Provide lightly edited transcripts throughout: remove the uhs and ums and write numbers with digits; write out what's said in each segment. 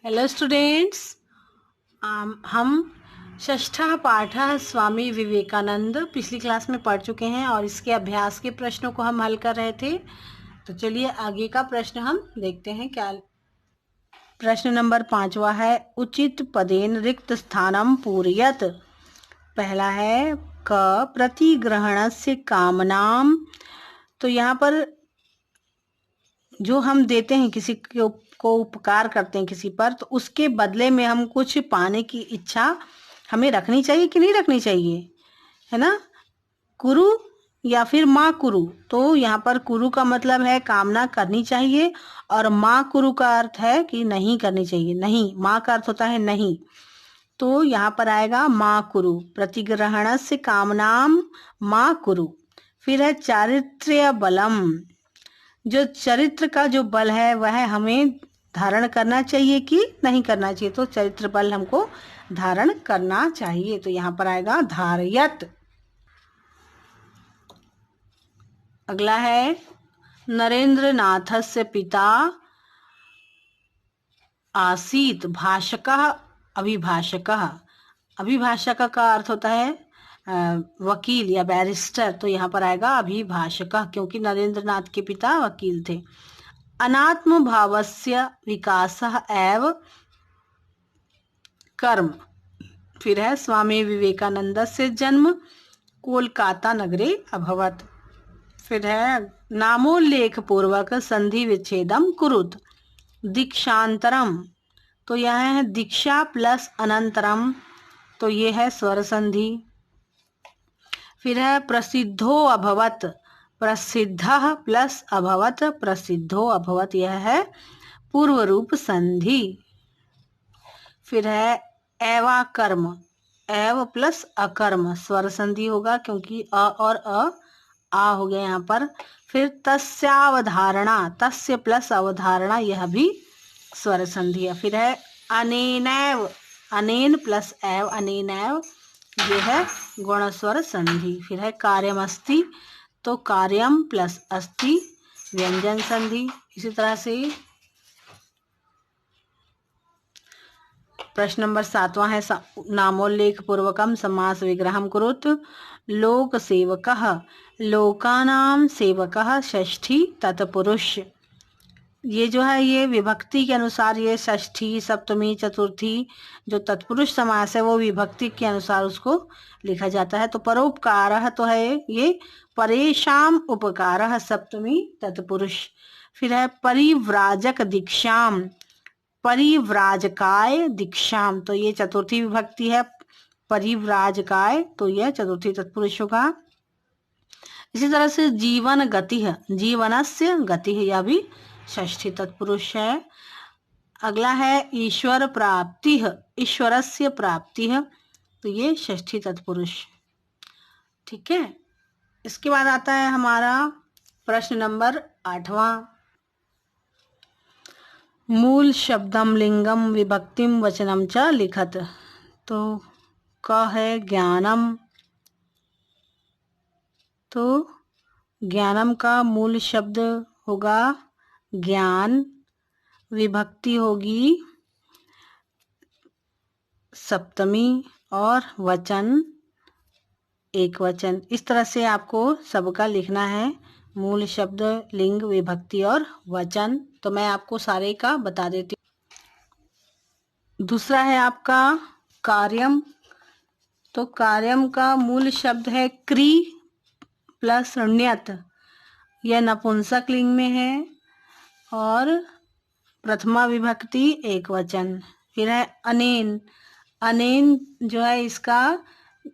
Hello students, हम षष्ठः पाठः स्वामी विवेकानंद पिछली क्लास में पढ़ चुके हैं और इसके अभ्यास के प्रश्नों को हम हल कर रहे थे। तो चलिए आगे का प्रश्न हम देखते हैं। क्या प्रश्न नंबर 5वां है, उचित पदेन रिक्त स्थानम पूरयत। पहला है क प्रतिग्रहणस्य कामनाम। तो यहाँ पर जो हम देते हैं किसी को उपकार करते हैं किसी पर, तो उसके बदले में हम कुछ पाने की इच्छा हमें रखनी चाहिए कि नहीं रखनी चाहिए, है ना। कुरु या फिर माँ कुरु। तो यहाँ पर कुरु का मतलब है कामना करनी चाहिए और माँ कुरु का अर्थ है कि नहीं करनी चाहिए। नहीं, माँ का अर्थ होता है नहीं। तो यहाँ पर आएगा माँ कुरु, प्रतिग्रहणस्य कामनाम माँ कुरु। फिर है चारित्र्य बलम। जो चरित्र का जो बल है वह हमें धारण करना चाहिए कि नहीं करना चाहिए। तो चरित्र बल हमको धारण करना चाहिए। तो यहाँ पर आएगा धारयत। अगला है, नरेंद्र नाथस्य पिता आसीत भाषकः अभिभाषकः। अभिभाषक का अर्थ होता है वकील या बैरिस्टर। तो यहाँ पर आएगा अभिभाषकः, क्योंकि नरेंद्र नाथ के पिता वकील थे। अनात्म भावस्य विकासः एव कर्म। फिर है स्वामी विवेकानंदस्य जन्म कोलकाता नगरे अभवत्। फिर है नामोल्लेख पूर्वक संधि विच्छेदम कुरुत। दीक्षांतरम, तो यह है दीक्षा प्लस अनंतरम, तो ये है स्वर संधि। फिर है प्रसिद्धो अभवत। प्रसिद्धः प्लस अभवत, प्रसिद्धो अभवत, यह है पूर्व रूप संधि। फिर है एवाकर्म। एव प्लस अकर्म स्वर संधि होगा, क्योंकि अ और आ हो गया यहाँ पर। फिर तस्यावधारणा, तस्य प्लस अवधारणा, यह भी स्वर संधि है। फिर है अनेनैव। अनेन प्लस एव, अनेनैव, ये है गुण स्वर संधि। फिर है कार्यमस्ति। तो कार्यम प्लस अस्ति व्यंजन संधि। इसी तरह से प्रश्न नंबर 7वां है, नामोल्लेख पूर्वकम समास विग्रहम कुरुत। लोक सेवकः। लोकानाम सेवकः षष्ठी तत्पुरुष। ये जो है ये विभक्ति के अनुसार, ये षष्ठी सप्तमी चतुर्थी जो तत्पुरुष समास है वो विभक्ति के अनुसार उसको लिखा जाता है। तो परोपकारः तो है ये परेशाम उपकारः सप्तमी तत्पुरुष। फिर है परिव्राजक दीक्षाम। परिव्राजकाय दीक्षाम, तो ये चतुर्थी विभक्ति है। परिव्राजकाय, तो यह चतुर्थी तत्पुरुष होगा। इसी तरह से जीवन गति है, जीवनस्य गति है, यह भी षष्ठी तत्पुरुष है। अगला है ईश्वर प्राप्ति है, ईश्वरस्य प्राप्ति है, तो ये षष्ठी तत्पुरुष। ठीक है। इसके बाद आता है हमारा प्रश्न नंबर 8वां, मूल शब्दम लिंगम विभक्तिम वचनम च लिखत। तो क है ज्ञानम। तो ज्ञानम का मूल शब्द होगा ज्ञान, विभक्ति होगी सप्तमी और वचन एक वचन। इस तरह से आपको सबका लिखना है, मूल शब्द, लिंग, विभक्ति और वचन। तो मैं आपको सारे का बता देती हूँ। दूसरा है आपका कार्यम। तो कार्यम का मूल शब्द है क्री प्लस ण्यत। यह नपुंसक लिंग में है और प्रथमा विभक्ति एक वचन। फिर है अनेन। अनेन जो है इसका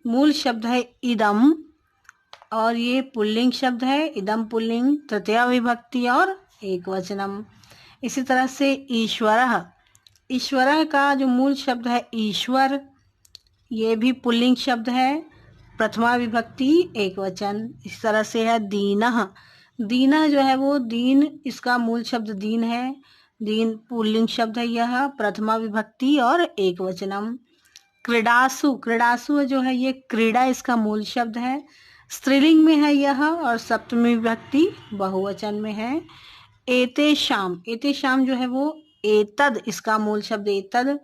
मूल शब्द है इदम और ये पुल्लिंग शब्द है, इदम पुल्लिंग, तृतीया विभक्ति और एक वचनम। इसी तरह से ईश्वरः। ईश्वरः का जो मूल शब्द है ईश्वर, ये भी पुल्लिंग शब्द है, प्रथमा विभक्ति एक वचन। इस तरह से है दीनः। दीनः जो है वो दीन, इसका मूल शब्द दीन है, दीन पुल्लिंग शब्द है, यह प्रथमा विभक्ति और एक वचनम। क्रीडासु। क्रीडासु जो है ये क्रीड़ा इसका मूल शब्द है, स्त्रीलिंग में है यह और सप्तमी विभक्ति बहुवचन में है। एतेषाम। एतेषाम जो है वो एतद, इसका मूल शब्द एतद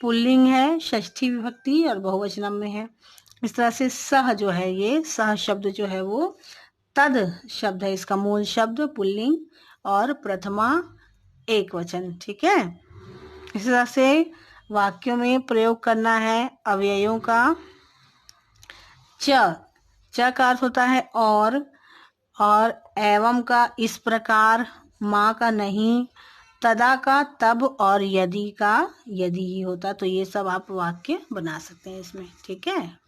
पुल्लिंग है, षष्ठी विभक्ति और बहुवचन में है। इस तरह से सह जो है, ये सह शब्द जो है वो तद शब्द है, इसका मूल शब्द पुल्लिंग और प्रथमा एक वचन। ठीक है, इस तरह से वाक्यों में प्रयोग करना है अव्ययों का। च का अर्थ होता है और एवं का इस प्रकार, माँ का नहीं, तदा का तब और यदि का यदि ही होता। तो ये सब आप वाक्य बना सकते हैं इसमें। ठीक है।